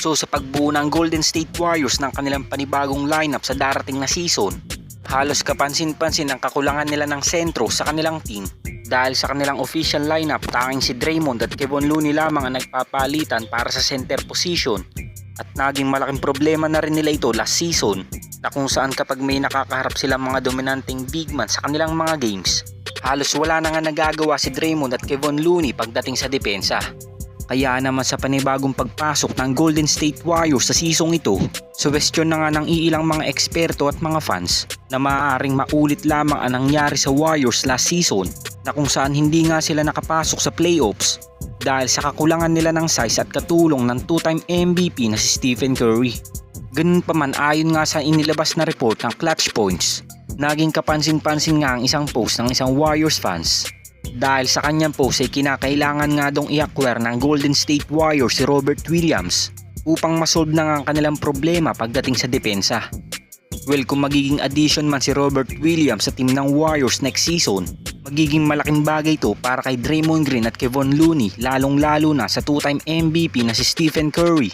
So sa pagbuo ng Golden State Warriors ng kanilang panibagong lineup sa darating na season, halos kapansin-pansin ang kakulangan nila ng sentro sa kanilang team. Dahil sa kanilang official lineup, tanging si Draymond at Kevon Looney lamang ang nagpapalitan para sa center position. At naging malaking problema na rin nila ito last season, na kung saan kapag may nakakaharap silang mga dominanteng big man sa kanilang mga games, halos wala na nga nagagawa si Draymond at Kevon Looney pagdating sa depensa. Kaya naman sa panibagong pagpasok ng Golden State Warriors sa seasong ito, suwestyon na nga ng iilang mga eksperto at mga fans na maaaring maulit lamang ang nangyari sa Warriors last season, na kung saan hindi nga sila nakapasok sa playoffs dahil sa kakulangan nila ng size at katulong ng two-time MVP na si Stephen Curry. Ganun pa man, ayon nga sa inilabas na report ng Clutch Points, naging kapansin-pansin nga ang isang post ng isang Warriors fans. Dahil sa kanyang post ay kinakailangan nga dong i-acquire ng Golden State Warriors si Robert Williams upang masolve na nga ang kanilang problema pagdating sa depensa. Well, kung magiging addition man si Robert Williams sa team ng Warriors next season, magiging malaking bagay ito para kay Draymond Green at Kevon Looney, lalong-lalo na sa two-time MVP na si Stephen Curry.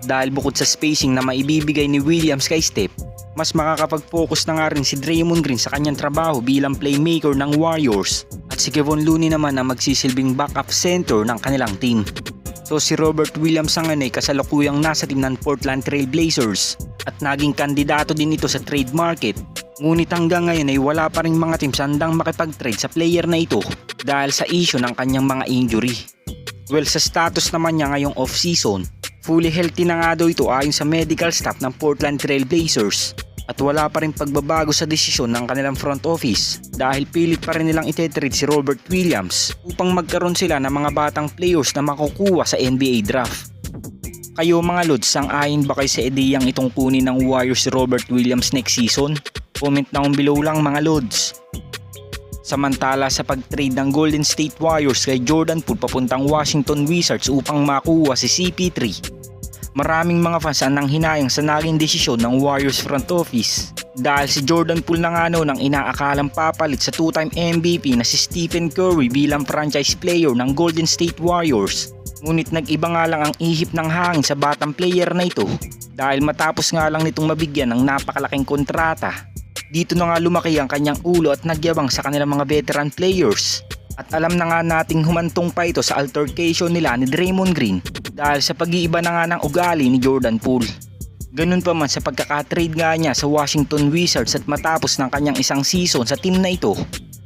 Dahil bukod sa spacing na maibibigay ni Williams kay Steph, mas makakapag-focus na nga rin si Draymond Green sa kanyang trabaho bilang playmaker ng Warriors, at si Kevon Looney naman na magsisilbing backup center ng kanilang team. So si Robert Williams ang ay kasalukuyang nasa team ng Portland Trail Blazers at naging kandidato din ito sa trade market. Ngunit hanggang ngayon ay wala pa ring mga teams handang makipag-trade sa player na ito dahil sa issue ng kanyang mga injury. Well, sa status naman niya ngayong off-season, fully healthy na nga daw ito ayon sa medical staff ng Portland Trail Blazers. At wala pa rin pagbabago sa desisyon ng kanilang front office dahil pilit pa rin nilang ite-trade si Robert Williams upang magkaroon sila ng mga batang players na makukuha sa NBA draft. Kayo mga Lods, sang-ayon ba kayo sa ideyang itong kunin ng Warriors si Robert Williams next season? Comment down below lang mga Lods. Samantala sa pag-trade ng Golden State Warriors kay Jordan Poole papuntang Washington Wizards upang makuha si CP3, maraming mga fans ang nanghinayang sa naging desisyon ng Warriors front office dahil si Jordan Poole na nga ng inaakalang papalit sa two-time MVP na si Stephen Curry bilang franchise player ng Golden State Warriors. Ngunit nag-iba nga lang ang ihip ng hangin sa batang player na ito dahil matapos nga lang nitong mabigyan ng napakalaking kontrata. Dito na nga lumaki ang kanyang ulo at nagyabang sa kanilang mga veteran players. At alam na nga nating humantong pa ito sa altercation nila ni Draymond Green dahil sa pag-iiba na nga ng ugali ni Jordan Poole. Ganun pa man sa pagkakatrade nga niya sa Washington Wizards at matapos ng kanyang isang season sa team na ito,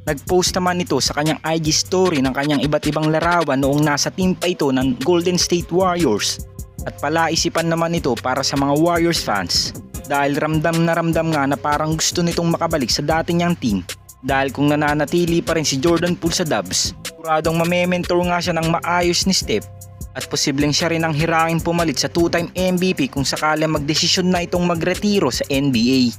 nag-post naman ito sa kanyang IG story ng kanyang iba't ibang larawan noong nasa team pa ito ng Golden State Warriors. At palaisipan naman ito para sa mga Warriors fans dahil ramdam nga na parang gusto nitong makabalik sa dati niyang team. Dahil kung nananatili pa rin si Jordan Poole sa Dubs, siguradong mame-mentor nga siya ng maayos ni Steph at posibleng siya rin ang hirangin pumalit sa two-time MVP kung sakali magdesisyon na itong magretiro sa NBA.